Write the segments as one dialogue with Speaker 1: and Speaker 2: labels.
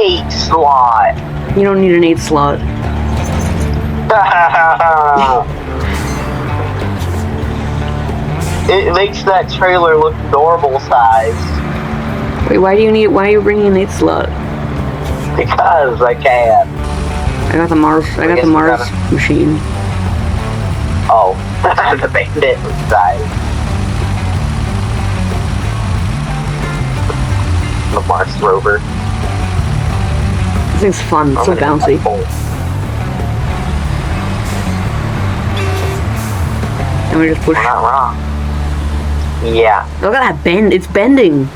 Speaker 1: 8 slot.
Speaker 2: You don't need an 8 slot.
Speaker 1: It makes that trailer look normal size.
Speaker 2: Wait, why are you bringing an 8 slot?
Speaker 1: Because I can.
Speaker 2: I got the Mars machine.
Speaker 1: Oh, the bandit side. The Mars rover.
Speaker 2: This thing's fun, it's so bouncy. And we just push.
Speaker 1: We're not wrong. Yeah.
Speaker 2: Look at that bend, it's bending.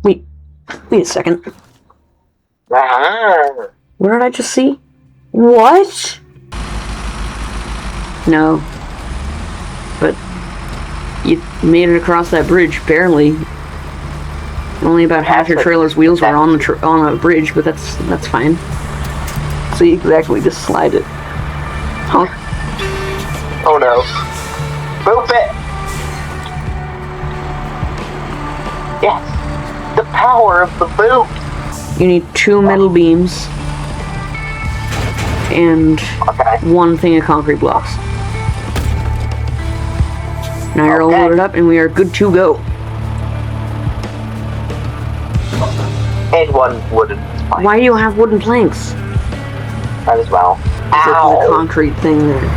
Speaker 2: Wait a second. What did I just see? What? No. But you made it across that bridge, barely. Only about half your trailer's wheels were on the bridge, but that's fine. So you exactly just slide it. Huh?
Speaker 1: Oh no. Move it! Yes! The power of the boot!
Speaker 2: You need 2 metal beams and 1 thing of concrete blocks. Now you're all loaded up and we are good to go.
Speaker 1: And 1 wooden plank.
Speaker 2: Why do you have wooden planks?
Speaker 1: Might as well.
Speaker 2: There's
Speaker 1: Ow!
Speaker 2: a concrete thing there.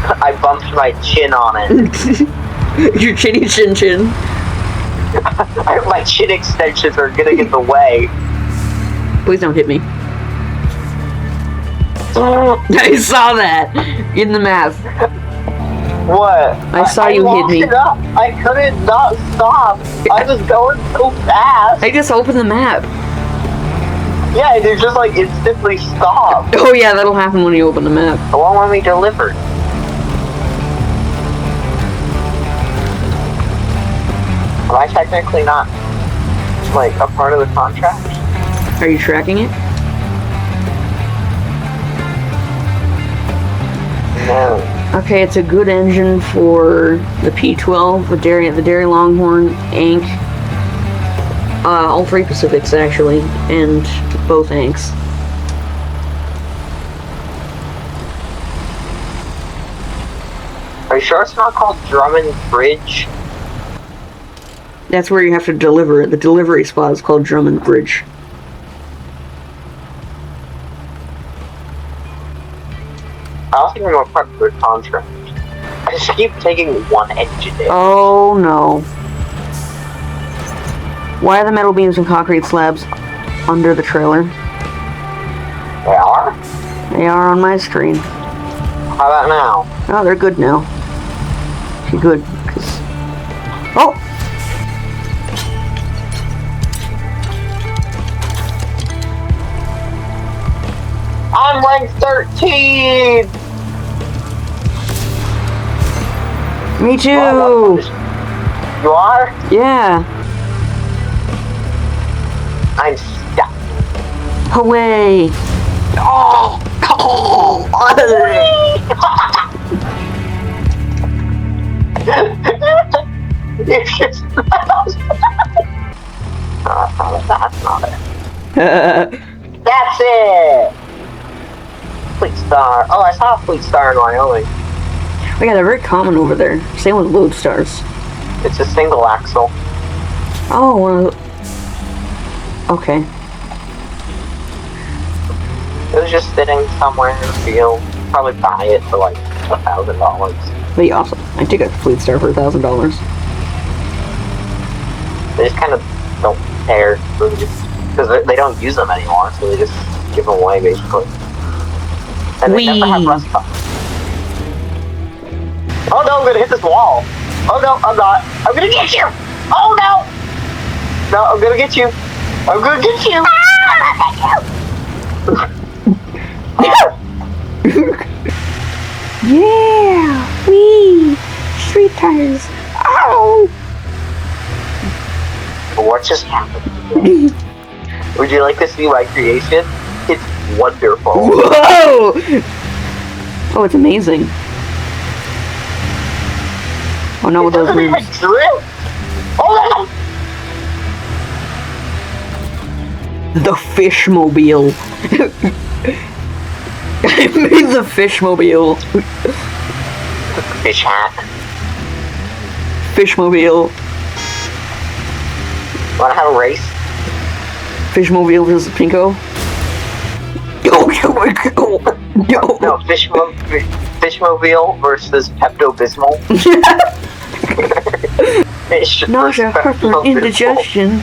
Speaker 1: I bumped my chin on it.
Speaker 2: Your chinny chin chin.
Speaker 1: My chin extensions are getting in the way.
Speaker 2: Please don't hit me. I saw that in the map.
Speaker 1: What?
Speaker 2: I saw you hit me.
Speaker 1: It up. I couldn't not stop. I was going so fast.
Speaker 2: I just opened the map.
Speaker 1: Yeah, it just like instantly stopped.
Speaker 2: Oh yeah, that'll happen when you open the map.
Speaker 1: It won't let me deliver. Am I technically not like a part of the contract?
Speaker 2: Are you tracking it?
Speaker 1: No.
Speaker 2: Okay, it's a good engine for the P12, the Dairy Longhorn, Ank, all 3 Pacifics actually, and both Anks.
Speaker 1: Are you sure it's not called Drummond Bridge?
Speaker 2: That's where you have to deliver it. The delivery spot is called Drummond Bridge.
Speaker 1: I don't think I'm a part of the contract. I just keep taking 1 engine in.
Speaker 2: Oh no. Why are the metal beams and concrete slabs under the trailer?
Speaker 1: They are?
Speaker 2: They are on my screen.
Speaker 1: How about now?
Speaker 2: Oh, they're good now. Okay, good. Oh!
Speaker 1: I'm rank 13!
Speaker 2: Me too!
Speaker 1: You are?
Speaker 2: Yeah.
Speaker 1: I'm stuck.
Speaker 2: Away!
Speaker 1: Oh! It's just... that's not it. That's it! Fleet Star. Oh, I saw a Fleet Star in Wyoming.
Speaker 2: Oh yeah, they're very common over there. Same with Lodestars.
Speaker 1: It's a single axle.
Speaker 2: Oh, well... Okay.
Speaker 1: It was just sitting somewhere in the field. Probably buy it for like $1,000.
Speaker 2: That'd be awesome. I'd take a Fleet Star for $1,000.
Speaker 1: They just kind of don't care. Because they don't use them anymore, so they just give them away basically. And they never have rust on. Oh no, I'm gonna hit this wall. Oh no, I'm not. I'm gonna get you! Oh no! No, I'm gonna get you. I'm gonna get you!
Speaker 2: Yeah! Wee! Street tires! Ow!
Speaker 1: What just happened? Would you like to see my creation? It's wonderful.
Speaker 2: Whoa! Oh, it's amazing. Oh, not with those moves.
Speaker 1: Oh no!
Speaker 2: the Fishmobile. I made the Fishmobile.
Speaker 1: Fish hat.
Speaker 2: Fishmobile.
Speaker 1: Wanna have a race?
Speaker 2: Fishmobile versus Pinko.
Speaker 1: No, Fishmobile versus Pepto-Bismol.
Speaker 2: Nausea, heartburn, indigestion,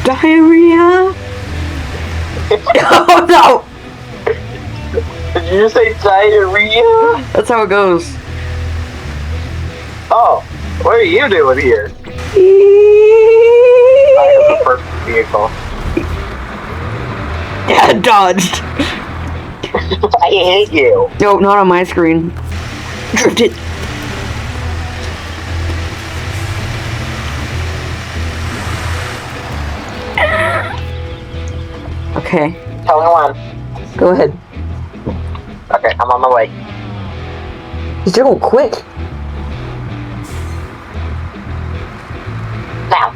Speaker 2: diarrhea. Oh no!
Speaker 1: Did you just say diarrhea?
Speaker 2: That's how it goes.
Speaker 1: Oh, what are you doing here? I have the first vehicle.
Speaker 2: Yeah, dodged.
Speaker 1: I hate you.
Speaker 2: No, not on my screen. Drifted. Okay,
Speaker 1: Tell me when.
Speaker 2: go ahead.
Speaker 1: Okay, I'm on my way.
Speaker 2: He's doing quick.
Speaker 1: Now.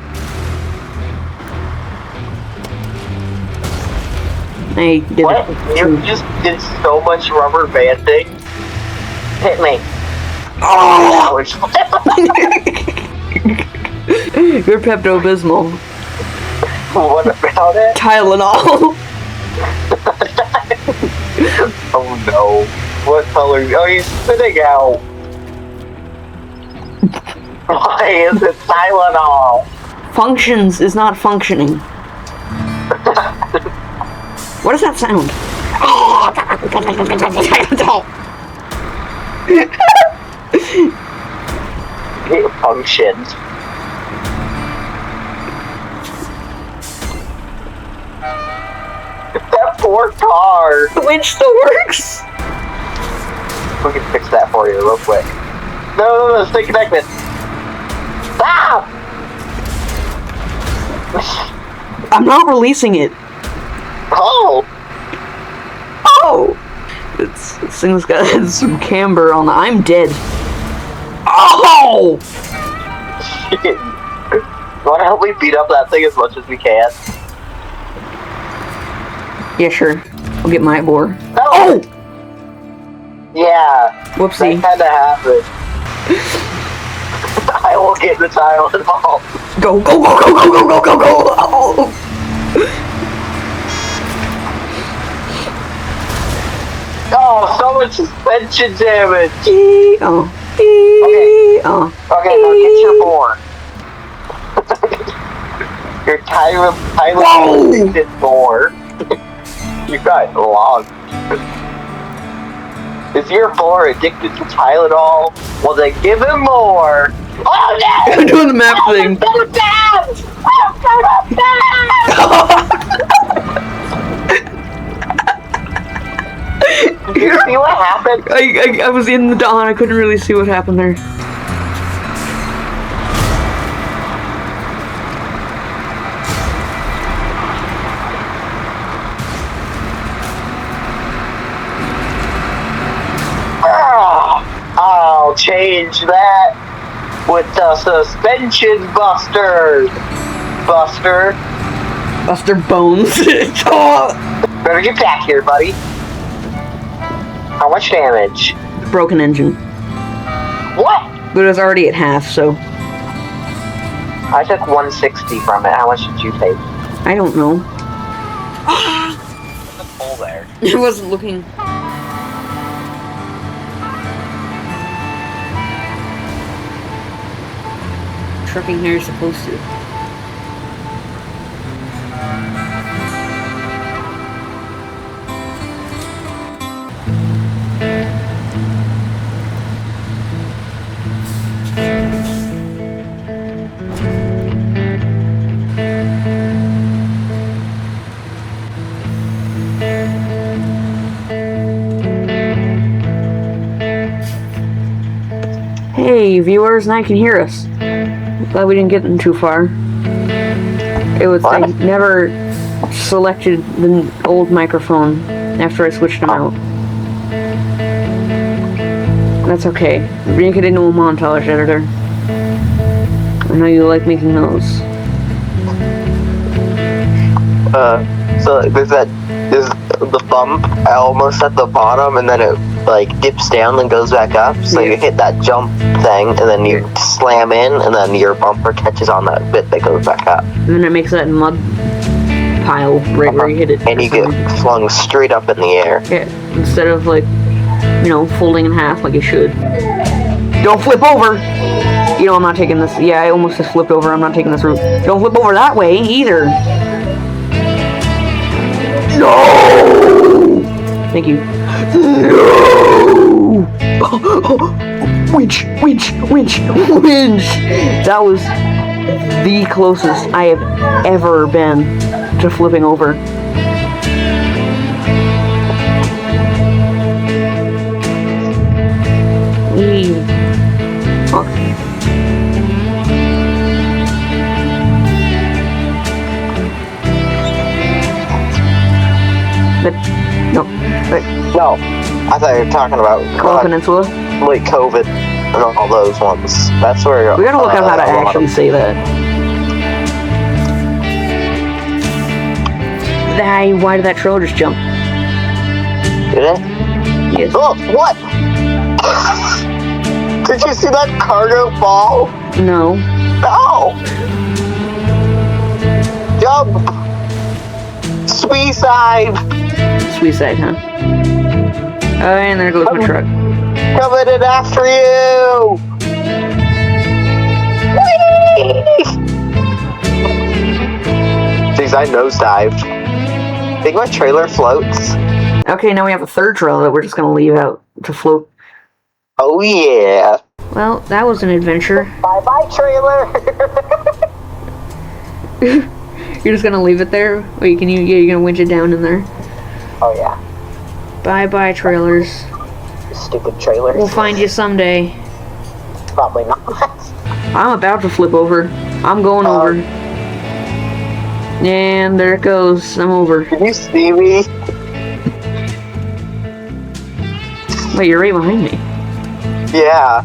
Speaker 2: I did
Speaker 1: What? You just did so much rubber banding. Hit me.
Speaker 2: Oh!
Speaker 1: Ouch.
Speaker 2: You're Pepto-Bismol.
Speaker 1: What about it?
Speaker 2: Tylenol.
Speaker 1: Oh no. What color? Oh, he's spitting out. Why is it Tylenol?
Speaker 2: Functions is not functioning. What does that sound?
Speaker 1: It functions. That poor car.
Speaker 2: Which still works.
Speaker 1: We can fix that for you real quick. No, stay connected. Stop!
Speaker 2: I'm not releasing it.
Speaker 1: Oh!
Speaker 2: Oh! This thing's got some camber on the. I'm dead. Oh!
Speaker 1: Shit. You wanna help me beat up that thing as much as we can?
Speaker 2: Yeah, sure. I'll get my boar.
Speaker 1: Oh! Yeah.
Speaker 2: Whoopsie.
Speaker 1: That kinda happened. I will get the tile involved.
Speaker 2: Go, go, go, go, go, go, go, go, go! Oh!
Speaker 1: Oh, so much suspension damage!
Speaker 2: Oh.
Speaker 1: Okay.
Speaker 2: Oh.
Speaker 1: Okay, now get your board. Your Tyler addicted board. You got long. Is your boar addicted to Tylenol? Well, then give him more. Oh no!
Speaker 2: I'm doing the map thing.
Speaker 1: Did you see what happened?
Speaker 2: I was in the dawn. I couldn't really see what happened there.
Speaker 1: I'll change that with the suspension buster. Buster.
Speaker 2: Buster Bones. Oh!
Speaker 1: Better get back here, buddy. How much damage?
Speaker 2: Broken engine.
Speaker 1: What?
Speaker 2: But it was already at half, so.
Speaker 1: I took 160 from it. How much did you take?
Speaker 2: I don't know.
Speaker 1: There's a pole there.
Speaker 2: I wasn't looking. Trucking here is supposed to. Hey, viewers, now you can hear us. Glad we didn't get them too far. It was I never selected the old microphone after I switched them out. That's okay. Make it into a montage editor. I know you like making those.
Speaker 1: So there's the bump almost at the bottom, and then it like dips down and goes back up. So you hit that jump thing, and then you slam in, and then your bumper catches on that bit that goes back up.
Speaker 2: And then it makes that mud pile right where you hit it.
Speaker 1: And you get flung straight up in the air.
Speaker 2: Yeah, instead of like, folding in half like you should. Don't flip over! I'm not taking this. Yeah, I almost just flipped over. I'm not taking this route. Don't flip over that way either. No! Thank you. No! Winch! That was the closest I have ever been to flipping over.
Speaker 1: No, I thought you were talking about
Speaker 2: Kola Peninsula?
Speaker 1: like COVID and all those ones. That's where
Speaker 2: We gotta look up how to actually say that. Why did that trailer just jump?
Speaker 1: Did it?
Speaker 2: Yes.
Speaker 1: Oh, what? Did you see that cargo fall?
Speaker 2: No.
Speaker 1: No! Jump! Suicide!
Speaker 2: Suicide, huh? Oh, and there goes my truck.
Speaker 1: Coming in after you! Whee! Jeez, I nosedived. Think my trailer floats?
Speaker 2: Okay, now we have a third trailer that we're just gonna leave out to float.
Speaker 1: Oh yeah!
Speaker 2: Well, that was an adventure.
Speaker 1: Bye-bye, trailer!
Speaker 2: You're just gonna leave it there? Or you're gonna winch it down in there?
Speaker 1: Oh yeah.
Speaker 2: Bye-bye, trailers.
Speaker 1: Stupid trailers.
Speaker 2: We'll find you someday.
Speaker 1: Probably not.
Speaker 2: I'm about to flip over. I'm going over. And there it goes. I'm over.
Speaker 1: Can you see me?
Speaker 2: Wait, you're right behind me.
Speaker 1: Yeah.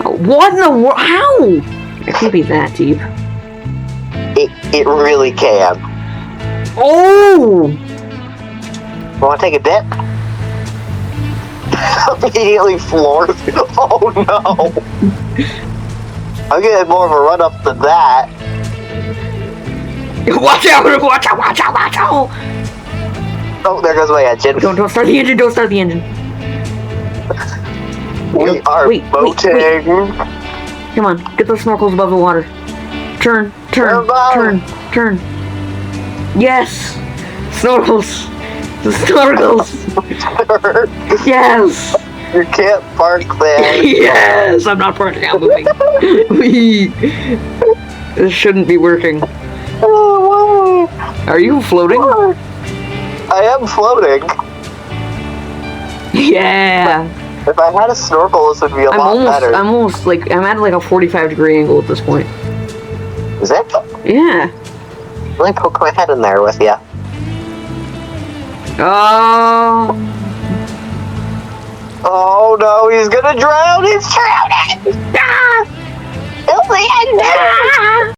Speaker 2: What in the world? How? It can't be that deep.
Speaker 1: It really can.
Speaker 2: Oh!
Speaker 1: Want to take a dip? Immediately floors. Oh no! I'm getting more of a run up than that.
Speaker 2: Watch out! Watch out! Watch out! Watch out!
Speaker 1: Oh, there goes my engine.
Speaker 2: Don't start the engine! Don't start the engine!
Speaker 1: We are boating.
Speaker 2: Wait. Come on, get those snorkels above the water. Turn. Yes! Snorkels! The snorkels! Yes!
Speaker 1: You can't park there.
Speaker 2: Yes! I'm not parking, I'm moving. This shouldn't be working. Are you floating?
Speaker 1: I am floating.
Speaker 2: Yeah!
Speaker 1: If I had a snorkel, this would be a lot better.
Speaker 2: I'm at like a 45-degree angle at this point.
Speaker 1: Is it?
Speaker 2: Yeah.
Speaker 1: Let me poke my head in there with you.
Speaker 2: Oh.
Speaker 1: Oh no, he's gonna drown! He's drowning! Ah! He'll be in there!